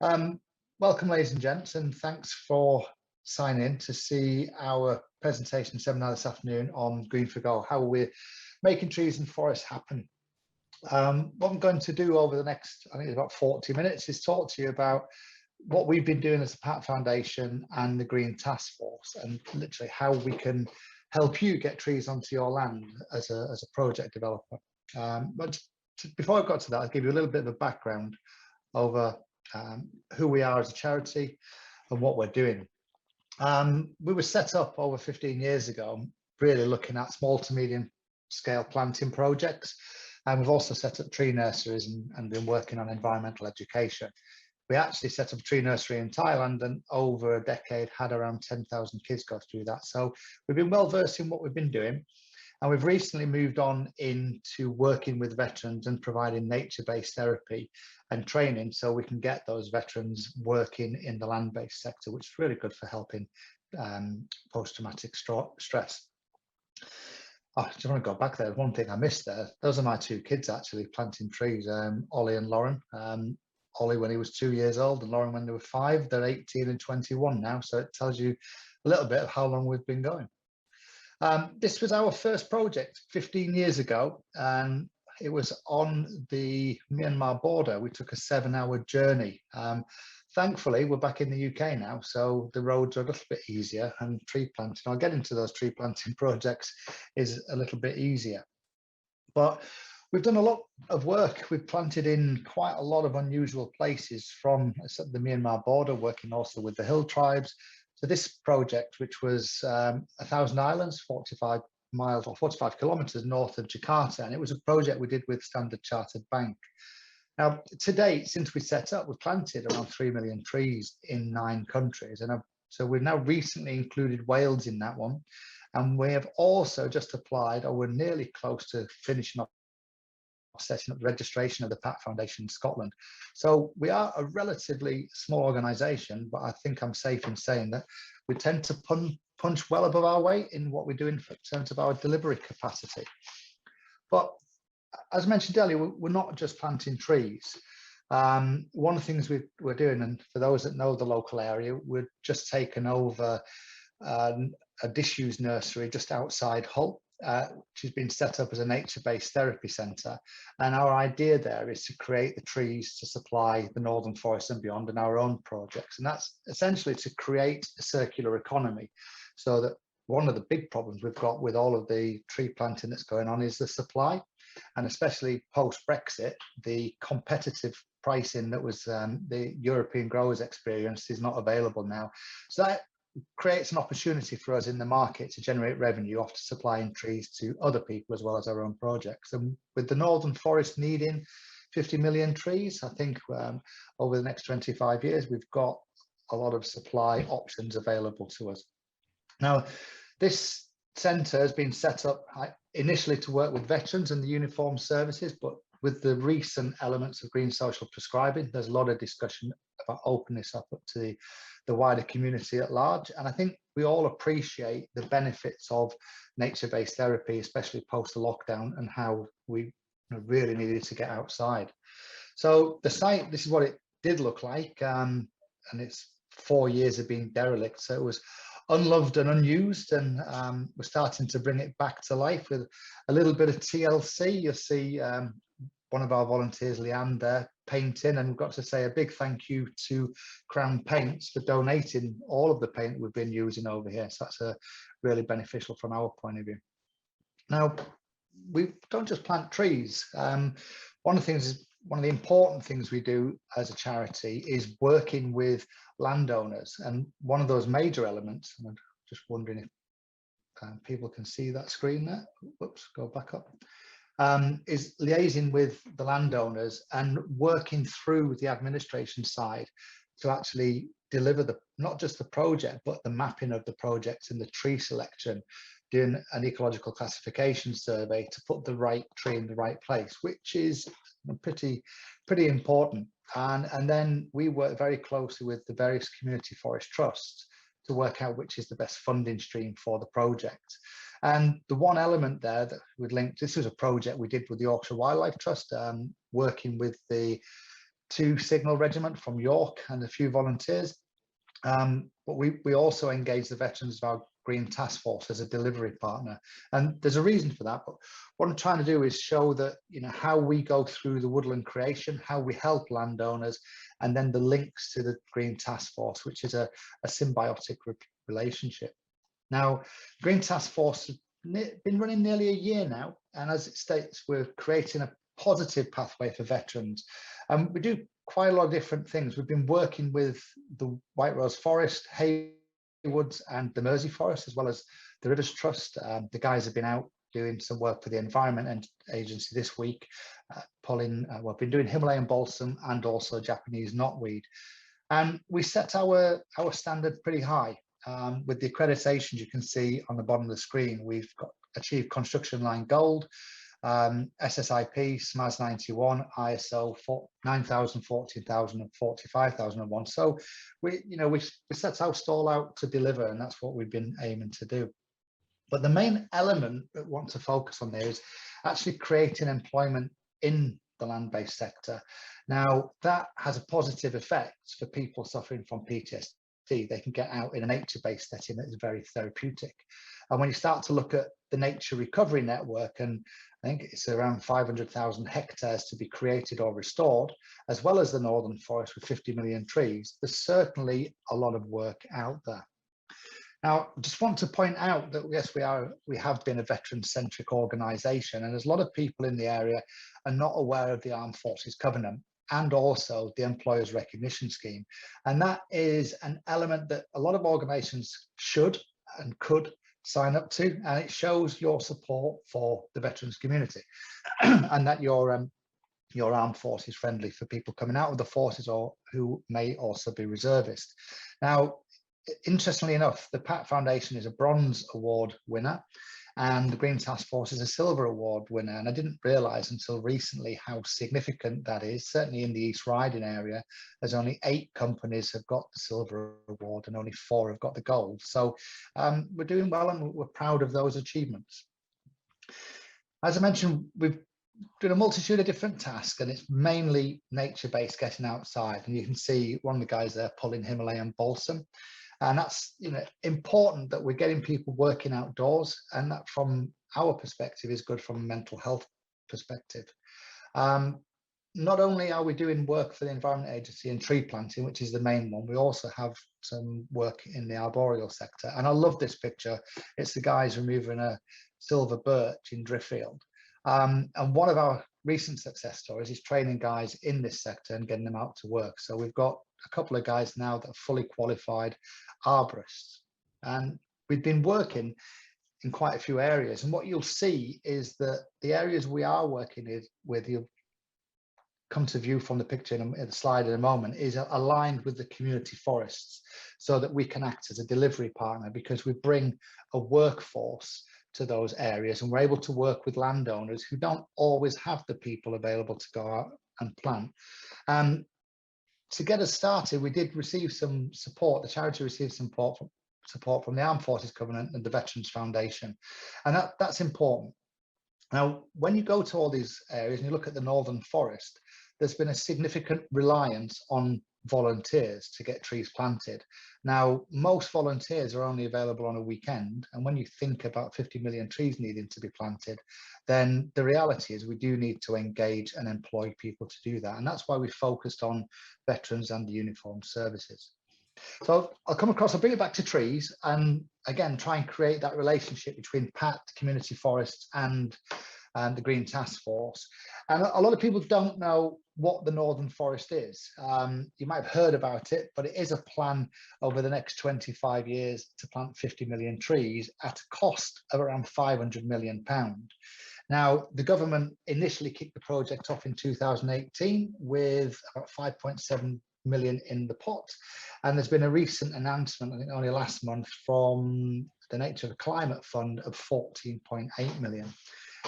Um, Welcome, ladies and gents, and thanks for signing in to see our presentation seminar this afternoon on Green for Go, how we're making trees and forests happen. What I'm going to do over the next, I think it's about 40 minutes, is talk to you about what we've been doing as the Pat Foundation and the Green Task Force, and literally how we can help you get trees onto your land as a project developer. Before I got to that, I'll give you a little bit of a background over who we are as a charity and what we're doing. We were set up over 15 years ago, really looking at small to medium scale planting projects. And we've also set up tree nurseries and been working on environmental education. We actually set up a tree nursery in Thailand and over a decade had around 10,000 kids go through that. So we've been well versed in what we've been doing. And we've recently moved on into working with veterans and providing nature-based therapy and training so we can get those veterans working in the land-based sector, which is really good for helping post-traumatic stress. Oh, I just want to go back there. One thing I missed there, those are my two kids actually planting trees, Ollie and Lauren. Ollie when he was 2 years old and Lauren when they were 5. They're 18 and 21 now, so it tells you a little bit of how long we've been going. This was our first project 15 years ago, and it was on the Myanmar border. We took a 7-hour journey. Thankfully, we're back in the UK now, so the roads are a little bit easier, and tree planting, I'll get into those tree planting projects, is a little bit easier. But we've done a lot of work. We've planted in quite a lot of unusual places from the Myanmar border, working also with the hill tribes. So this project, which was 1,000 Islands, 45 miles or 45 kilometers north of Jakarta, and it was a project we did with Standard Chartered Bank. Now, to date, since we set up, we've planted around 3 million trees in 9 countries. And so we've now recently included Wales in that one. And we have also just applied, or we're nearly close to finishing off setting up the registration of the Pat Foundation in Scotland. So we are a relatively small organisation, but I think I'm safe in saying that we tend to punch well above our weight in what we're doing in terms of our delivery capacity. But as mentioned earlier, we're not just planting trees. One of the things we're doing, and for those that know the local area, we've just taken over a disused nursery just outside Hull, which has been set up as a nature-based therapy centre. And our idea there is to create the trees to supply the Northern Forest and beyond in our own projects. And that's essentially to create a circular economy, so that one of the big problems we've got with all of the tree planting that's going on is the supply. And especially post-Brexit, the competitive pricing that was the European growers experienced is not available now. So that creates an opportunity for us in the market to generate revenue off supplying trees to other people as well as our own projects. And with the Northern Forest needing 50 million trees, I think over the next 25 years, we've got a lot of supply options available to us. Now, this centre has been set up initially to work with veterans and the uniformed services, but with the recent elements of green social prescribing, there's a lot of discussion about opening this up to the wider community at large. And I think we all appreciate the benefits of nature-based therapy, especially post the lockdown, and how we really needed to get outside. So the site, this is what it did look like, and it's 4 years of being derelict. So it was unloved and unused, and we're starting to bring it back to life with a little bit of TLC. You'll see one of our volunteers, Leanne, there painting, and we've got to say a big thank you to Crown Paints for donating all of the paint we've been using over here. So that's really beneficial from our point of view. Now, we don't just plant trees. One of the important things we do as a charity is working with landowners, and one of those major elements, and I'm just wondering if people can see that screen there. Whoops, go back up. Is liaising with the landowners and working through the administration side to actually deliver not just the project, but the mapping of the projects and the tree selection, doing an ecological classification survey to put the right tree in the right place, which is pretty important. And then we work very closely with the various community forest trusts to work out which is the best funding stream for the project. And the one element there that we'd linked, this was a project we did with the Yorkshire Wildlife Trust, working with the 2 Signal Regiment from York and a few volunteers. But we also engage the veterans of our Green Task Force as a delivery partner, and there's a reason for that. But what I'm trying to do is show that, you know, how we go through the woodland creation, how we help landowners, and then the links to the Green Task Force, which is a symbiotic relationship. Now, Green Task Force has been running nearly a year now, and as it states, we're creating a positive pathway for veterans. We do quite a lot of different things. We've been working with the White Rose Forest, Haywoods and the Mersey Forest, as well as the Rivers Trust. The guys have been out doing some work for the Environment Agency this week, pulling, we've been doing Himalayan balsam and also Japanese knotweed. And we set our standard pretty high. With the accreditations you can see on the bottom of the screen, we've achieved Construction Line Gold, SSIP, SMAS 91, ISO 9000, 14000 and 45001. So we set our stall out to deliver, and that's what we've been aiming to do. But the main element that we want to focus on there is actually creating employment in the land-based sector. Now, that has a positive effect for people suffering from PTSD. They can get out in a nature-based setting that is very therapeutic. And when you start to look at the Nature Recovery Network, and I think it's around 500,000 hectares to be created or restored, as well as the Northern Forest with 50 million trees, there's certainly a lot of work out there. Now, I just want to point out that yes, we have been a veteran-centric organisation, and there's a lot of people in the area are not aware of the Armed Forces Covenant and also the Employers Recognition Scheme. And that is an element that a lot of organisations should and could sign up to, and it shows your support for the veterans community and that your armed force is friendly for people coming out of the forces or who may also be reservists. Now, interestingly enough, the Pat Foundation is a Bronze Award winner, and the Green Task Force is a Silver Award winner. And I didn't realise until recently how significant that is. Certainly in the East Riding area, there's only 8 companies have got the Silver Award and only 4 have got the Gold. So we're doing well, and we're proud of those achievements. As I mentioned, we've done a multitude of different tasks, and it's mainly nature-based, getting outside. And you can see one of the guys there pulling Himalayan balsam. And that's, you know, important that we're getting people working outdoors, and that from our perspective is good from a mental health perspective. Not only are we doing work for the Environment Agency in tree planting, which is the main one, we also have some work in the arboreal sector. And I love this picture. It's the guys removing a silver birch in Driffield. And one of our recent success stories is training guys in this sector and getting them out to work. So we've got a couple of guys now that are fully qualified arborists, and we've been working in quite a few areas. And what you'll see is that the areas we are working with, you'll come to view from the picture in the slide in a moment, is aligned with the community forests, so that we can act as a delivery partner, because we bring a workforce to those areas, and we're able to work with landowners who don't always have the people available to go out and plant. To get us started, we did receive some support. The charity received some support from the Armed Forces Covenant and the Veterans Foundation, and that's important. Now, when you go to all these areas and you look at the Northern Forest, there's been a significant reliance on volunteers to get trees planted. Now, most volunteers are only available on a weekend, and when you think about 50 million trees needing to be planted, then the reality is we do need to engage and employ people to do that. And that's why we focused on veterans and the uniformed services. So I'll come across, I'll bring it back to trees, and again, try and create that relationship between Pat, community forests, and the Green Task Force. And a lot of people don't know what the Northern Forest is. You might have heard about it, but it is a plan over the next 25 years to plant 50 million trees at a cost of around £500 million. Now, the government initially kicked the project off in 2018 with about 5.7 million in the pot, and there's been a recent announcement, I think only last month, from the Nature and Climate Fund of 14.8 million.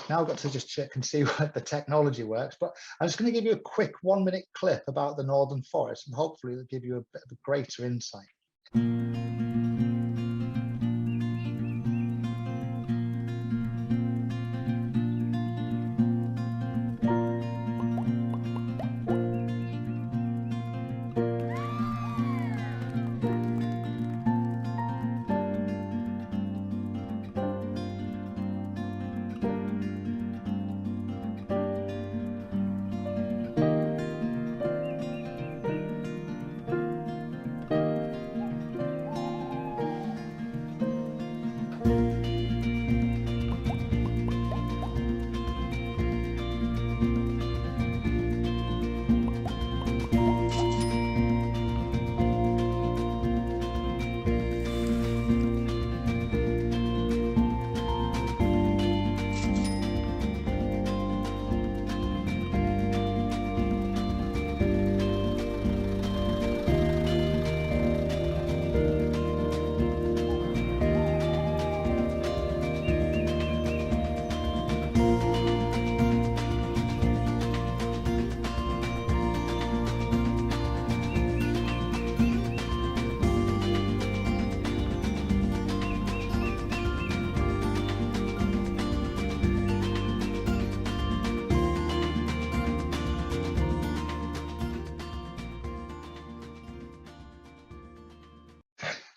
Now I've got to just check and see what the technology works, but I'm just going to give you a quick 1-minute clip about the Northern Forest, and hopefully it'll give you a bit of a greater insight.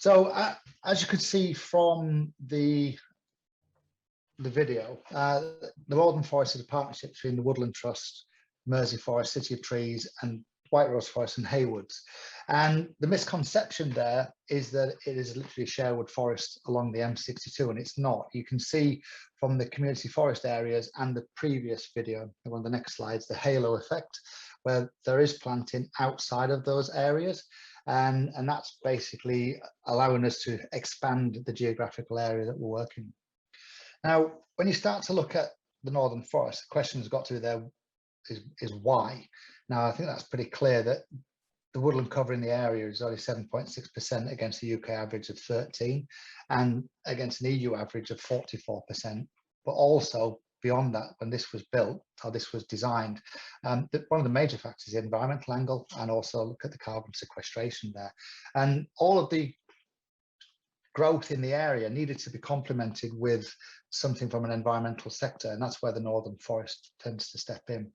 So as you could see from the video, the Northern Forest is a partnership between the Woodland Trust, Mersey Forest, City of Trees, and White Rose Forest and Haywoods. And the misconception there is that it is literally Sherwood Forest along the M62, and it's not. You can see from the community forest areas and the previous video, one of the next slides, the halo effect, where there is planting outside of those areas. And that's basically allowing us to expand the geographical area that we're working in. Now, when you start to look at the Northern Forest, the question has got to be there is why. Now, I think that's pretty clear that the woodland cover in the area is only 7.6% against the UK average of 13 and against an EU average of 44%. But also beyond that, when this was built or this was designed, one of the major factors is the environmental angle, and also look at the carbon sequestration there. And all of the growth in the area needed to be complemented with something from an environmental sector, and that's where the Northern Forest tends to step in.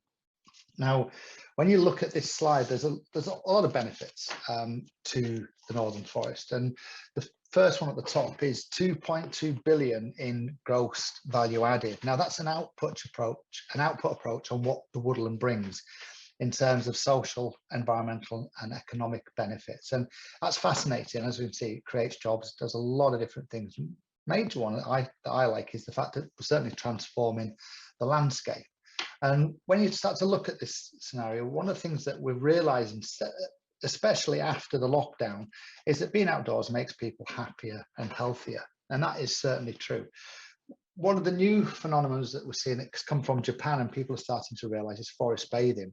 Now, when you look at this slide, there's a lot of benefits to the Northern Forest, and the first one at the top is 2.2 billion in gross value added. Now, that's an output approach on what the woodland brings in terms of social, environmental, and economic benefits, and that's fascinating. As we can see, it creates jobs, does a lot of different things. Major one that I like is the fact that we're certainly transforming the landscape. And when you start to look at this scenario, one of the things that we're realizing, especially after the lockdown, is that being outdoors makes people happier and healthier. And that is certainly true. One of the new phenomena that we're seeing that's come from Japan, and people are starting to realize, is forest bathing.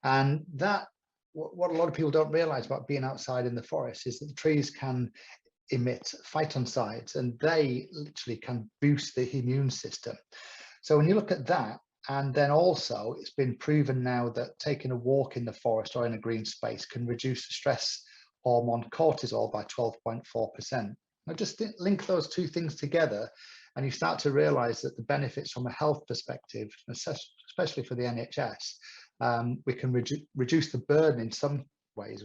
And that, what a lot of people don't realize about being outside in the forest, is that the trees can emit phytoncides, and they literally can boost the immune system. So when you look at that, and then also it's been proven now that taking a walk in the forest or in a green space can reduce the stress hormone cortisol by 12.4%. Now just link those two things together, and you start to realize that the benefits from a health perspective, especially for the NHS, we can reduce the burden in some ways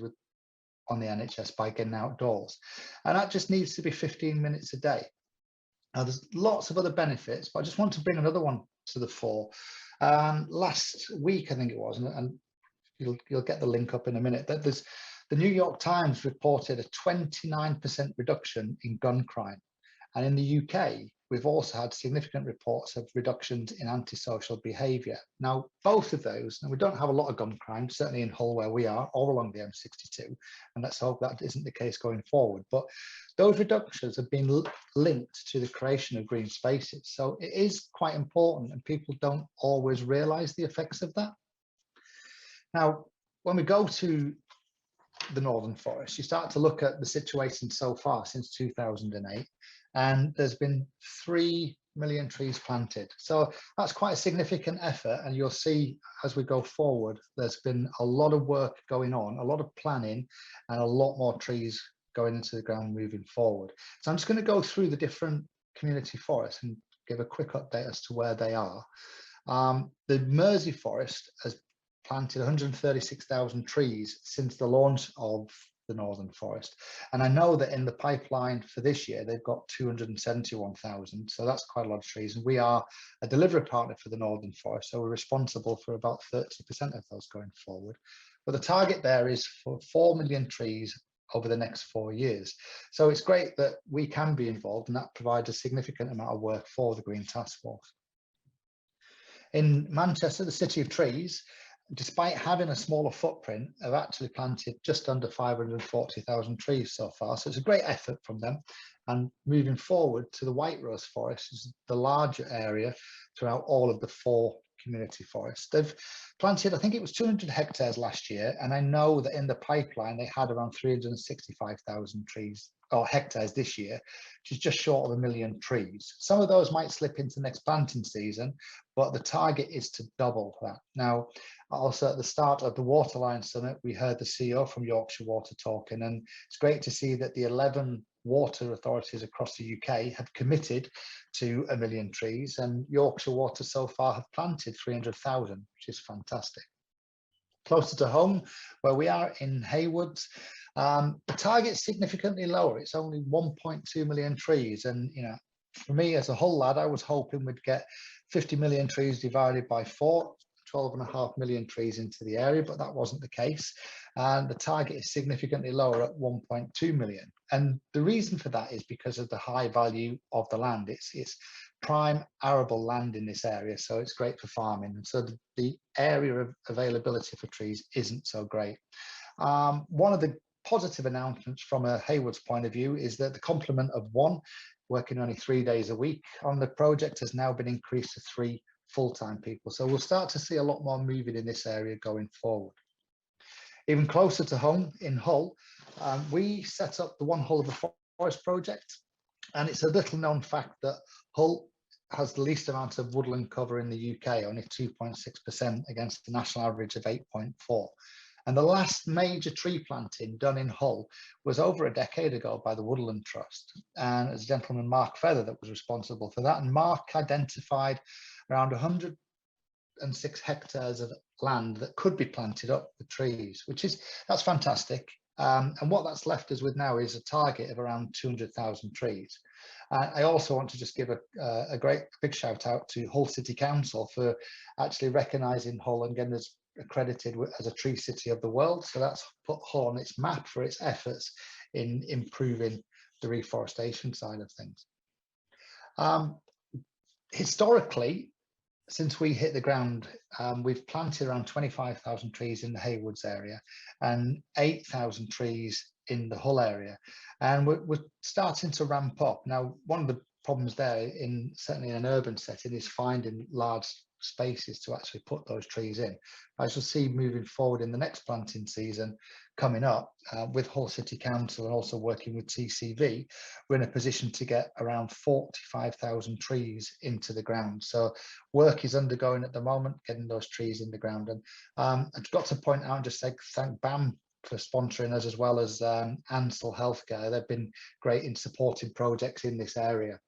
on the NHS by getting outdoors. And that just needs to be 15 minutes a day. Now, there's lots of other benefits, but I just want to bring another one to the fore. Last week, I think it was, and you'll get the link up in a minute, that the New York Times reported a 29% reduction in gun crime. And in the UK, we've also had significant reports of reductions in antisocial behaviour. Now, both of those, and we don't have a lot of gun crime, certainly in Hull where we are, all along the M62, and let's hope that isn't the case going forward. But those reductions have been linked to the creation of green spaces. So it is quite important, and people don't always realise the effects of that. Now, when we go to the Northern Forest, you start to look at the situation so far since 2008. And there's been 3 million trees planted. So that's quite a significant effort. And you'll see as we go forward, there's been a lot of work going on, a lot of planning, and a lot more trees going into the ground moving forward. So I'm just going to go through the different community forests and give a quick update as to where they are. The Mersey Forest has planted 136,000 trees since the launch of the Northern Forest, and I know that in the pipeline for this year they've got 271,000, so that's quite a lot of trees, and we are a delivery partner for the Northern Forest, so we're responsible for about 30% of those going forward. But the target there is for 4 million trees over the next 4 years, so it's great that we can be involved, and that provides a significant amount of work for the Green Task Force. In Manchester, the City of Trees, despite having a smaller footprint, have actually planted just under 540,000 trees so far. So it's a great effort from them. And moving forward to the White Rose Forest, is the larger area throughout all of the 4 community forests. They've planted, I think it was 200 hectares last year. And I know that in the pipeline, they had around 365,000 trees or hectares this year, which is just short of 1 million trees. Some of those might slip into next planting season, but the target is to double that. Now, also at the start of the Waterline Summit, we heard the CEO from Yorkshire Water talking, and it's great to see that the 11 water authorities across the UK have committed to 1 million trees, and Yorkshire Water so far have planted 300,000, which is fantastic. Closer to home, where we are in Haywoods, The target's significantly lower. It's only 1.2 million trees. And, for me as a Hull lad, I was hoping we'd get 50 million trees divided by 4, 12.5 million trees into the area, but that wasn't the case. And the target is significantly lower at 1.2 million. And the reason for that is because of the high value of the land. It's prime arable land in this area, so it's great for farming. And so the area of availability for trees isn't so great. One of the positive announcements from a Haywards point of view is that the complement of 1 working only 3 days a week on the project has now been increased to 3 full-time people. So we'll start to see a lot more moving in this area going forward. Even closer to home in Hull, we set up the One Hull of the Forest project, and it's a little known fact that Hull has the least amount of woodland cover in the UK, only 2.6% against the national average of 8.4%. And the last major tree planting done in Hull was over a decade ago by the Woodland Trust. And it was a gentleman, Mark Feather, that was responsible for that. And Mark identified around 106 hectares of land that could be planted up with trees, that's fantastic. And what that's left us with now is a target of around 200,000 trees. I also want to just give a big shout out to Hull City Council for actually recognising Hull and getting us accredited as a tree city of the world. So that's put Hull on its map for its efforts in improving the reforestation side of things. Historically, since we hit the ground, we've planted around 25,000 trees in the Haywards area and 8,000 trees in the Hull area. And we're starting to ramp up. Now, one of the problems there, certainly in an urban setting, is finding large spaces to actually put those trees in. I shall see moving forward in the next planting season coming up with Hull City Council and also working with TCV, we're in a position to get around 45,000 trees into the ground. So work is undergoing at the moment, getting those trees in the ground. And I've got to point out and just say thank BAM for sponsoring us, as well as Ansell Healthcare. They've been great in supporting projects in this area.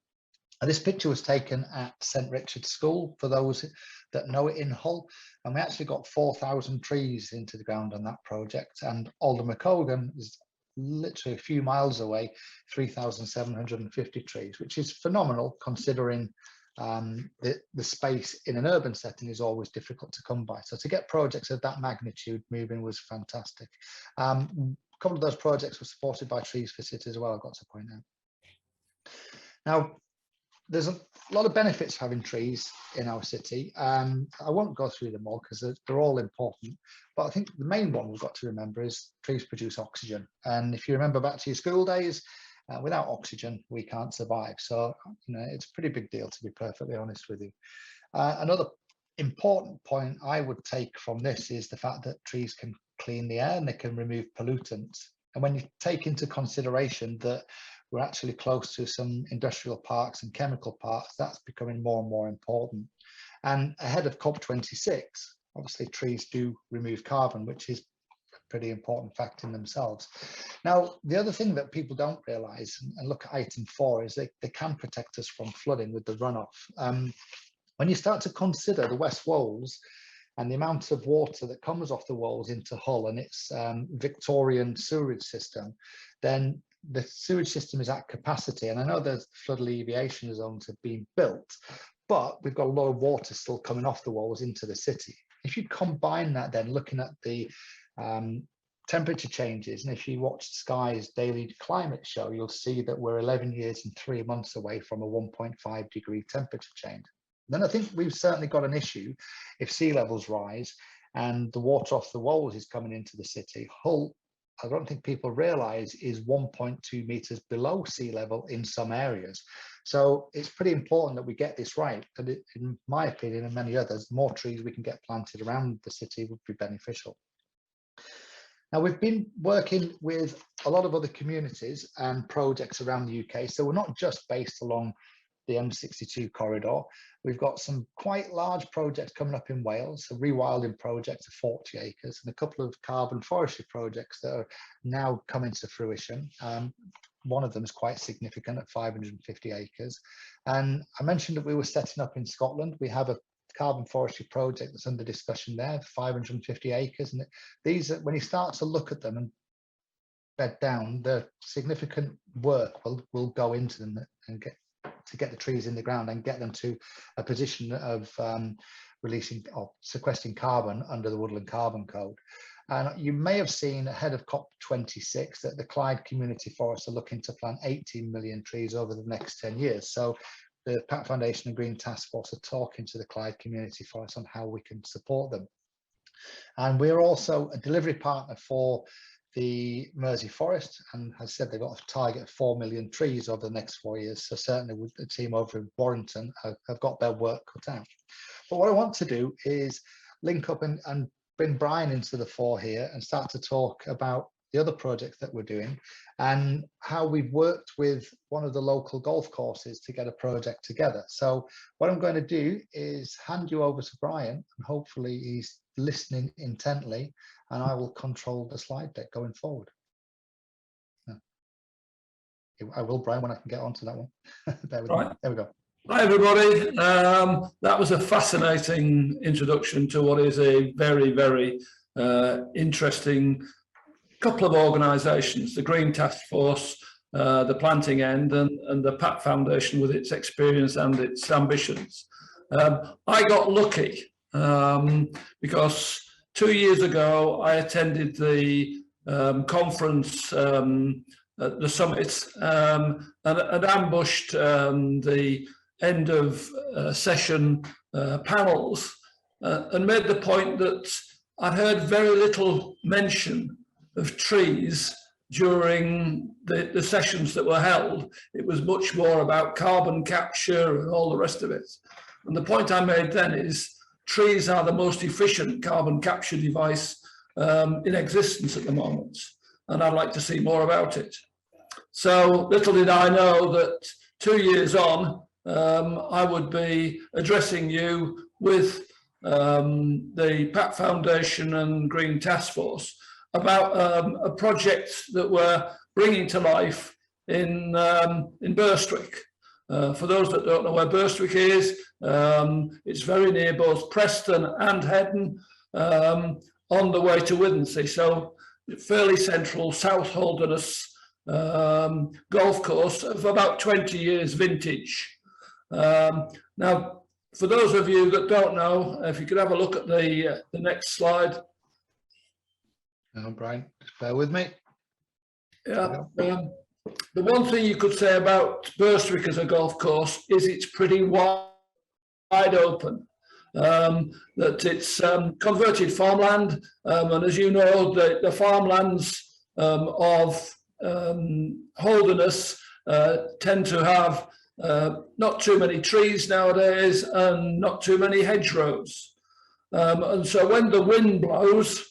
And this picture was taken at St Richard's School, for those that know it, in Hull, and we actually got 4,000 trees into the ground on that project. And Alder McCogan is literally a few miles away, 3,750 trees, which is phenomenal considering the space in an urban setting is always difficult to come by. So to get projects of that magnitude moving was fantastic. A couple of those projects were supported by Trees for Cities as well, I've got to point out. Now, there's a lot of benefits having trees in our city. I won't go through them all because they're all important, but I think the main one we've got to remember is trees produce oxygen. And if you remember back to your school days, without oxygen, we can't survive. So, it's a pretty big deal, to be perfectly honest with you. Another important point I would take from this is the fact that trees can clean the air and they can remove pollutants. And when you take into consideration that we're actually close to some industrial parks and chemical parks, that's becoming more and more important. And ahead of COP26, obviously trees do remove carbon, which is a pretty important fact in themselves. Now, the other thing that people don't realise, and look at item 4, is they can protect us from flooding with the runoff. When you start to consider the West Wolds and the amount of water that comes off the Wolds into Hull and its Victorian sewerage system, then the sewage system is at capacity. And I know there's flood alleviation zones have been built, but we've got a lot of water still coming off the Wolds into the city. If you combine that then looking at the temperature changes, and if you watch Sky's daily climate show, you'll see that we're 11 years and 3 months away from a 1.5 degree temperature change. Then I think we've certainly got an issue if sea levels rise and the water off the Wolds is coming into the city. Hull, I don't think people realise, is 1.2 metres below sea level in some areas. So it's pretty important that we get this right. And in my opinion, and many others, the more trees we can get planted around the city would be beneficial. Now, we've been working with a lot of other communities and projects around the UK. So we're not just based along the M62 corridor. We've got some quite large projects coming up in Wales, a rewilding project of 40 acres and a couple of carbon forestry projects that are now coming to fruition. One of them is quite significant at 550 acres. And I mentioned that we were setting up in Scotland. We have a carbon forestry project that's under discussion there, 550 acres. And these, when you start to look at them and bed down, the significant work will go into them and get the trees in the ground and get them to a position of releasing or sequestering carbon under the Woodland Carbon Code. And you may have seen ahead of COP26 that the Clyde Community Forests are looking to plant 18 million trees over the next 10 years. So the Pat Foundation and Green Task Force are talking to the Clyde Community Forests on how we can support them. And we're also a delivery partner for the Mersey Forest, and as I said, they've got a target of 4 million trees over the next 4 years. So certainly with the team over in Warrington have got their work cut out. But what I want to do is link up and bring Brian into the fore here and start to talk about the other projects that we're doing and how we've worked with one of the local golf courses to get a project together. So what I'm going to do is hand you over to Brian, and hopefully he's listening intently, and I will control the slide deck going forward. I will, Brian, when I can get onto that one. There we go. Hi everybody. That was a fascinating introduction to what is a very, very interesting couple of organisations, the Green Task Force, the Planting End, and the Pat Foundation with its experience and its ambitions. I got lucky because 2 years ago I attended the conference at the summit and ambushed the end of session panels and made the point that I'd heard very little mention of trees during the sessions that were held. It was much more about carbon capture and all the rest of it. And the point I made then is trees are the most efficient carbon capture device in existence at the moment, and I'd like to see more about it. So little did I know that 2 years on, I would be addressing you with the Pat Foundation and Green Task Force about a project that we're bringing to life in Burstwick. For those that don't know where Burstwick is, it's very near both Preston and Heddon, on the way to Withensea, so fairly central, South Holderness golf course of about 20 years vintage. Now, for those of you that don't know, if you could have a look at the next slide. Brian, just bear with me. Yeah. The one thing you could say about Burstwick as a golf course is it's pretty wide open. That it's converted farmland, and as you know, the farmlands of Holderness tend to have not too many trees nowadays and not too many hedgerows. And so when the wind blows,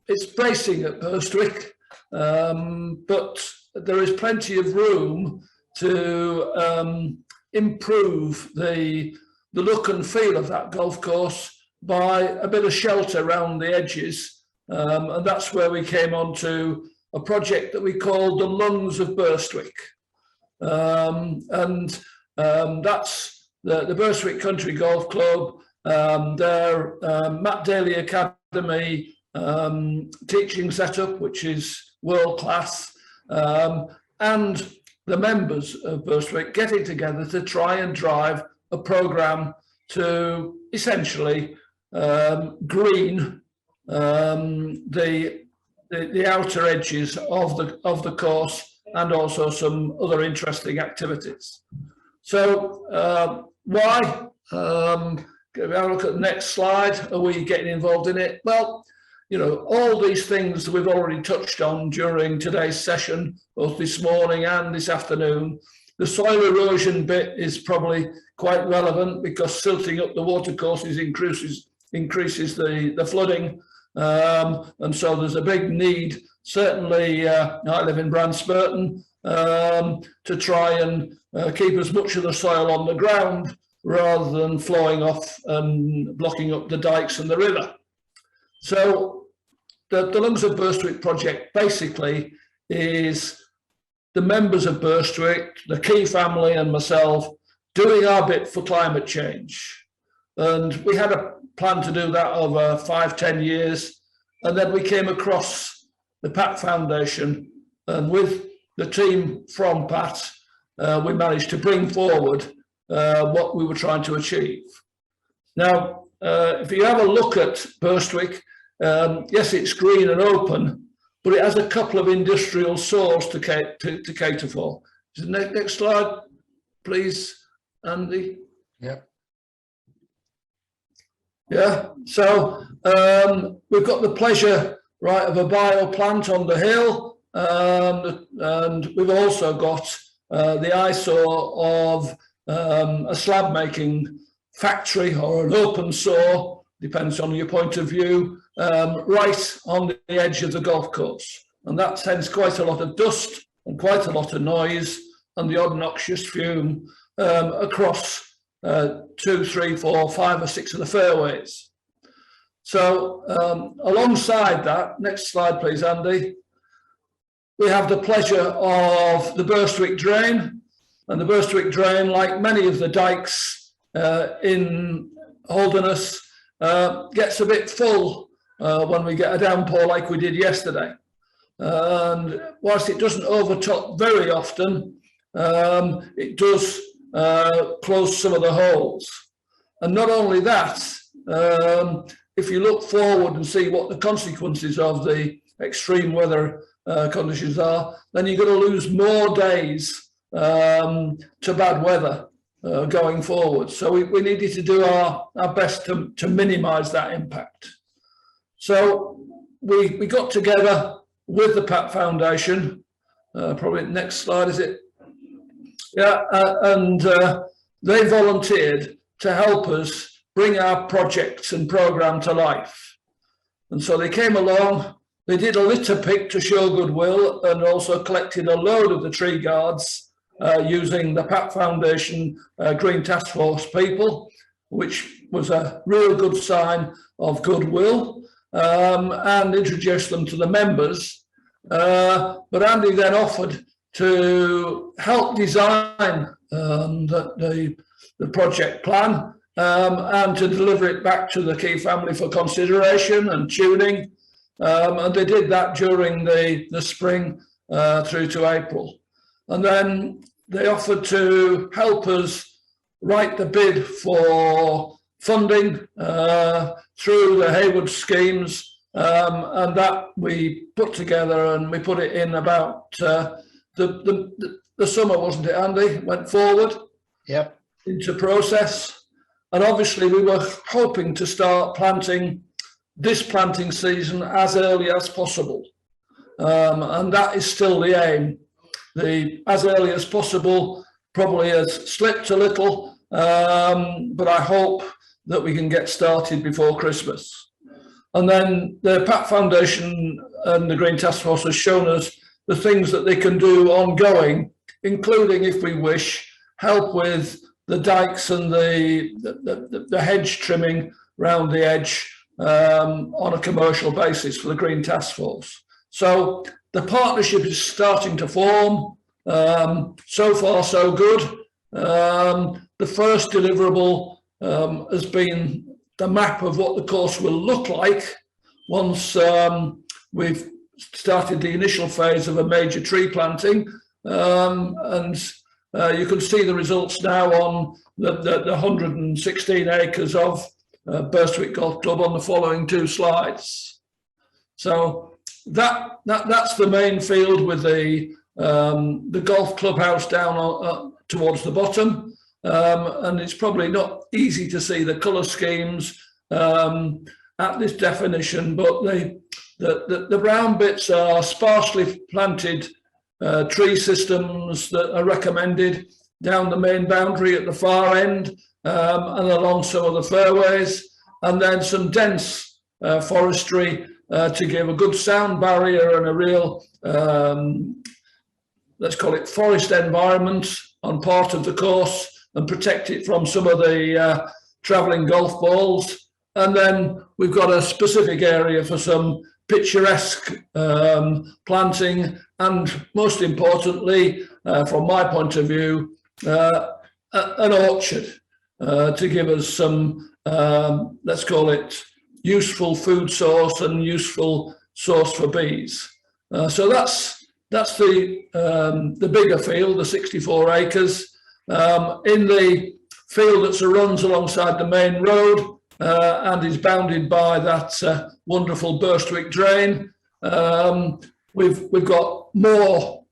it's bracing at Burstwick, but there is plenty of room to improve the look and feel of that golf course by a bit of shelter around the edges. And that's where we came on to a project that we called the Lungs of Burstwick. That's the Burstwick Country Golf Club, their Matt Daly Academy teaching setup, which is world class, and the members of Burstwick getting together to try and drive a programme to essentially green the outer edges of the course, and also some other interesting activities. So why? Have a look at the next slide. Are we getting involved in it? Well, you know, all these things we've already touched on during today's session, both this morning and this afternoon. The soil erosion bit is probably quite relevant because silting up the watercourses increases the flooding, and so there's a big need. Certainly, I live in Brandsburton, to try and keep as much of the soil on the ground rather than flowing off and blocking up the dikes and the river. So the Lungs of Burstwick project basically is the members of Burstwick, the Key family and myself, doing our bit for climate change. And we had a plan to do that over 5-10 years. And then we came across the Pat Foundation, and with the team from Pat, we managed to bring forward what we were trying to achieve. Now, if you have a look at Burstwick, yes, it's green and open, but it has a couple of industrial soils to cater for. Next slide, please, Andy. Yep. Yeah, so we've got the pleasure, right, of a bio plant on the hill, and we've also got the eyesore of a slab making factory or an open saw, depends on your point of view, right on the edge of the golf course. And that sends quite a lot of dust and quite a lot of noise and the odd noxious fume across 2, 3, 4, 5 or 6 of the fairways. So alongside that, next slide please, Andy, we have the pleasure of the Burstwick Drain. And the Burstwick Drain, like many of the dikes in Holderness, gets a bit full when we get a downpour like we did yesterday. And whilst it doesn't overtop very often, it does close some of the holes. And not only that, if you look forward and see what the consequences of the extreme weather conditions are, then you're going to lose more days to bad weather going forward. So we needed to do our best to minimise that impact. So we got together with the Pat Foundation, probably next slide, is it? Yeah, and they volunteered to help us bring our projects and programme to life. And so they came along, they did a litter pick to show goodwill and also collected a load of the tree guards using the Pat Foundation Green Task Force people, which was a real good sign of goodwill, and introduced them to the members. But Andy then offered to help design the project plan and to deliver it back to the Key family for consideration and tuning. And they did that during the spring through to April. And then they offered to help us write the bid for funding through the Hayward schemes, and that we put together and we put it in about the summer, wasn't it, Andy? Went forward. Yep. Into process. And obviously we were hoping to start planting this planting season as early as possible. And that is still the aim. The as early as possible probably has slipped a little, but I hope that we can get started before Christmas. And then the Pat Foundation and the Green Task Force has shown us the things that they can do ongoing, including, if we wish, help with the dikes and the hedge trimming around the edge on a commercial basis for the Green Task Force. So the partnership is starting to form. So far, so good. The first deliverable has been the map of what the course will look like once we've started the initial phase of a major tree planting. And you can see the results now on the 116 acres of Burstwick Golf Club on the following 2 slides. So that's the main field with the golf clubhouse down towards the bottom, and it's probably not easy to see the colour schemes at this definition, but the brown bits are sparsely planted tree systems that are recommended down the main boundary at the far end and along some of the fairways, and then some dense forestry to give a good sound barrier and a real, let's call it forest environment on part of the course and protect it from some of the travelling golf balls. And then we've got a specific area for some picturesque planting and, most importantly, from my point of view, an orchard to give us some, let's call it, useful food source and useful source for bees. So that's the bigger field, the 64 acres. In the field that runs alongside the main road and is bounded by that wonderful Burstwick drain, we've got more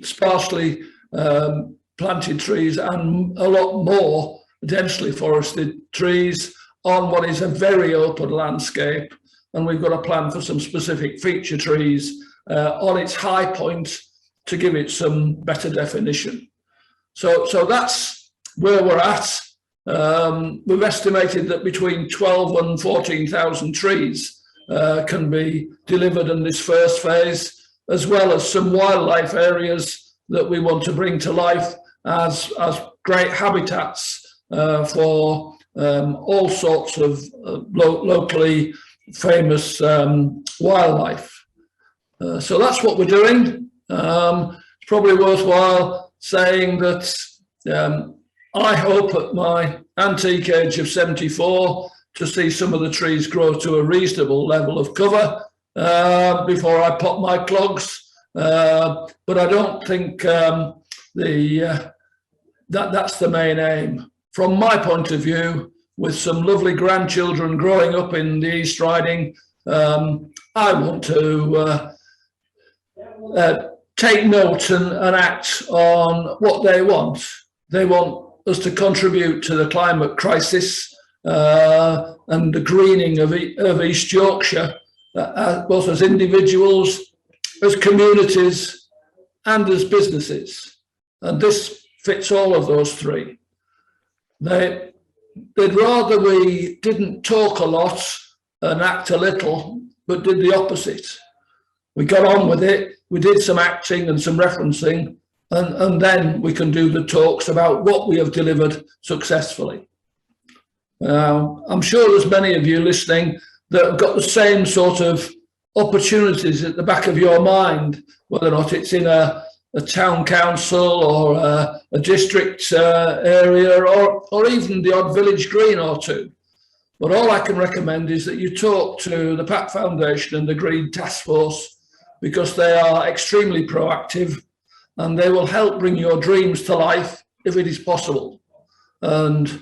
sparsely planted trees and a lot more densely forested trees on what is a very open landscape, and we've got a plan for some specific feature trees on its high point to give it some better definition. So that's where we're at. We've estimated that between 12 and 14,000 trees can be delivered in this first phase, as well as some wildlife areas that we want to bring to life as great habitats for all sorts of locally famous wildlife. So that's what we're doing. It's probably worthwhile saying that I hope at my antique age of 74 to see some of the trees grow to a reasonable level of cover before I pop my clogs. But I don't think that's the main aim. From my point of view, with some lovely grandchildren growing up in the East Riding, I want to take note and act on what they want. They want us to contribute to the climate crisis and the greening of East Yorkshire, both as individuals, as communities, and as businesses. And this fits all of those three. They'd rather we didn't talk a lot and act a little, but did the opposite. We got on with it, we did some acting and some referencing, and then we can do the talks about what we have delivered successfully. I'm sure there's many of you listening that have got the same sort of opportunities at the back of your mind, whether or not it's in a town council or a district area or even the odd village green or two. But all I can recommend is that you talk to the Pat Foundation and the Green Task Force, because they are extremely proactive and they will help bring your dreams to life if it is possible. And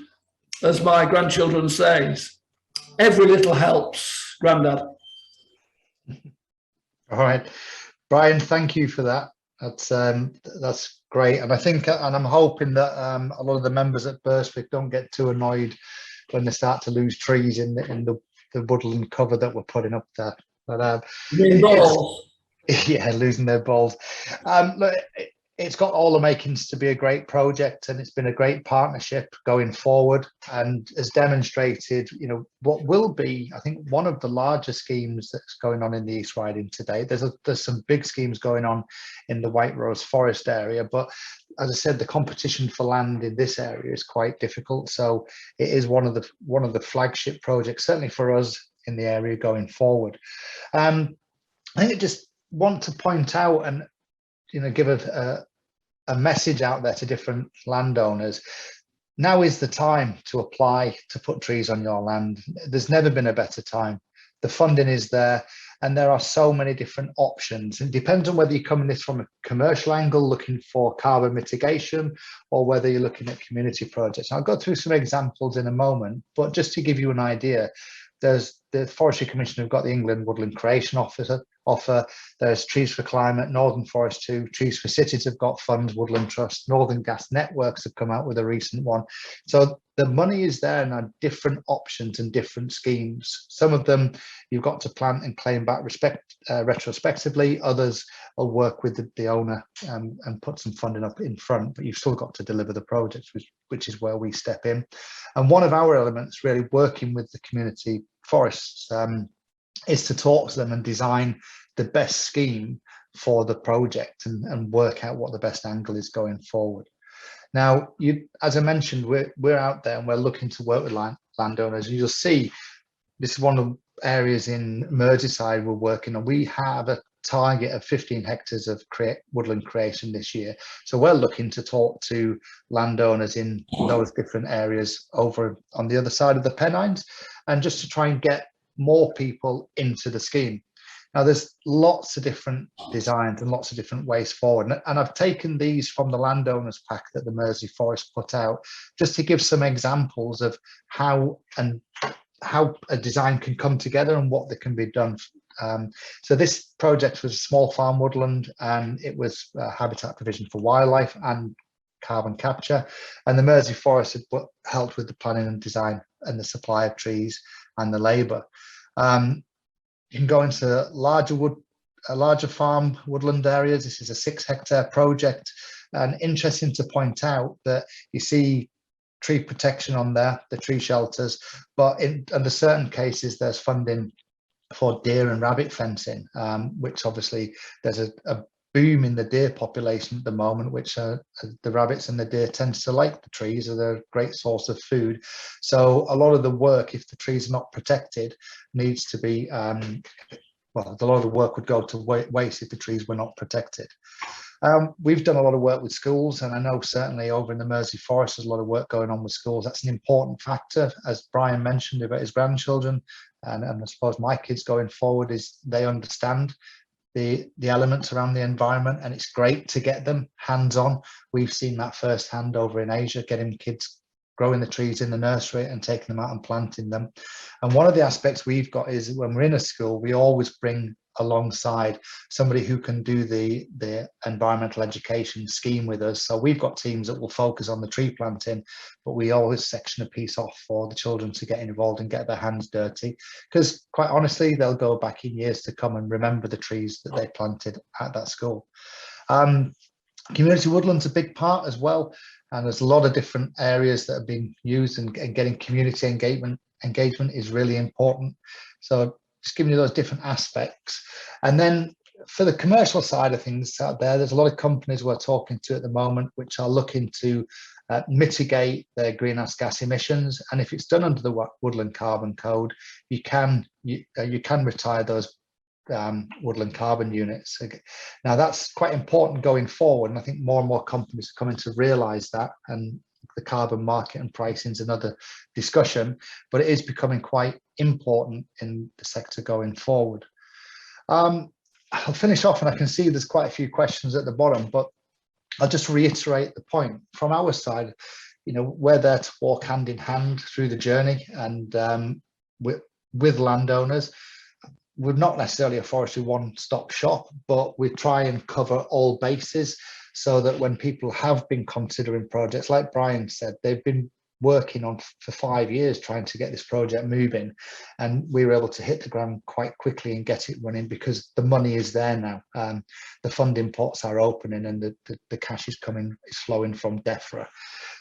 as my grandchildren say, every little helps, Grandad. All right, Brian, thank you for that. That's great, and I think, and I'm hoping that a lot of the members at Burstwick don't get too annoyed when they start to lose trees in the woodland cover that we're putting up there. But yeah, losing their balls. Look, it's got all the makings to be a great project, and it's been a great partnership going forward, and has demonstrated, you know, what will be, I think, one of the larger schemes that's going on in the East Riding today. There's some big schemes going on in the White Rose Forest area, but as I said, the competition for land in this area is quite difficult. So it is one of the flagship projects, certainly for us in the area going forward. I think I just want to point out and, you know, give a message out there to different landowners. Now is the time to apply to put trees on your land. There's never been a better time. The funding is there, and there are so many different options. It depends on whether you're coming this from a commercial angle, looking for carbon mitigation, or whether you're looking at community projects. I'll go through some examples in a moment, but just to give you an idea, there's the Forestry Commission have got the England Woodland Creation offer. There's Trees for Climate, Northern Forest 2, Trees for Cities have got funds, Woodland Trust, Northern Gas Networks have come out with a recent one. So the money is there, and are different options and different schemes. Some of them you've got to plant and claim back retrospectively. Others will work with the owner and put some funding up in front, but you've still got to deliver the projects, which is where we step in. And one of our elements, really working with the community forests, is to talk to them and design the best scheme for the project and work out what the best angle is going forward. Now, as I mentioned, we're out there and we're looking to work with landowners. And you'll see this is one of the areas in Merseyside we're working on. We have a target of 15 hectares of woodland creation this year. So we're looking to talk to landowners in those different areas over on the other side of the Pennines, and just to try and get more people into the scheme. Now, there's lots of different designs and lots of different ways forward. And I've taken these from the landowners pack that the Mersey Forest put out, just to give some examples of how a design can come together and what that can be done. So this project was a small farm woodland, and it was habitat provision for wildlife and carbon capture. And the Mersey Forest had helped with the planning and design and the supply of trees and the labour. You can go into larger farm woodland areas. This is a 6-hectare project, and interesting to point out that you see tree protection on there, the tree shelters, but under certain cases there's funding for deer and rabbit fencing, which obviously there's a boom in the deer population at the moment, which the rabbits and the deer tends to like the trees, are they're a great source of food. So a lot of the work, if the trees are not protected, needs to be well, a lot of the work would go to waste if the trees were not protected. We've done a lot of work with schools, and I know certainly over in the Mersey Forest there's a lot of work going on with schools. That's an important factor, as Brian mentioned about his grandchildren, and I suppose my kids going forward, is they understand the elements around the environment, and it's great to get them hands-on. We've seen that firsthand over in Asia, getting kids growing the trees in the nursery and taking them out and planting them. And one of the aspects we've got is when we're in a school, we always bring alongside somebody who can do the environmental education scheme with us. So we've got teams that will focus on the tree planting, but we always section a piece off for the children to get involved and get their hands dirty, because quite honestly they'll go back in years to come and remember the trees that they planted at that school. Community woodland's a big part as well, and there's a lot of different areas that are being used, and getting community engagement is really important. So just giving you those different aspects. And then for the commercial side of things out there, there's a lot of companies we're talking to at the moment which are looking to mitigate their greenhouse gas emissions. And if it's done under the Woodland Carbon Code, you can retire those woodland carbon units. Now that's quite important going forward, and I think more and more companies are coming to realise that, and the carbon market and pricing is another discussion, but it is becoming quite important in the sector going forward. I'll finish off, and I can see there's quite a few questions at the bottom, but I'll just reiterate the point from our side. You know, we're there to walk hand in hand through the journey, and with landowners. We're not necessarily a forestry one-stop shop, but we try and cover all bases, so that when people have been considering projects, like Brian said, they've been working on for 5 years trying to get this project moving, and we were able to hit the ground quite quickly and get it running because the money is there now. The funding pots are opening, and the cash is flowing from DEFRA.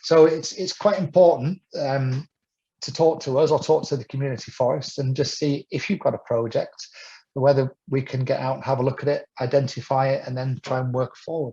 So it's quite important to talk to us or talk to the community forests and just see if you've got a project, whether we can get out and have a look at it, identify it, and then try and work forward.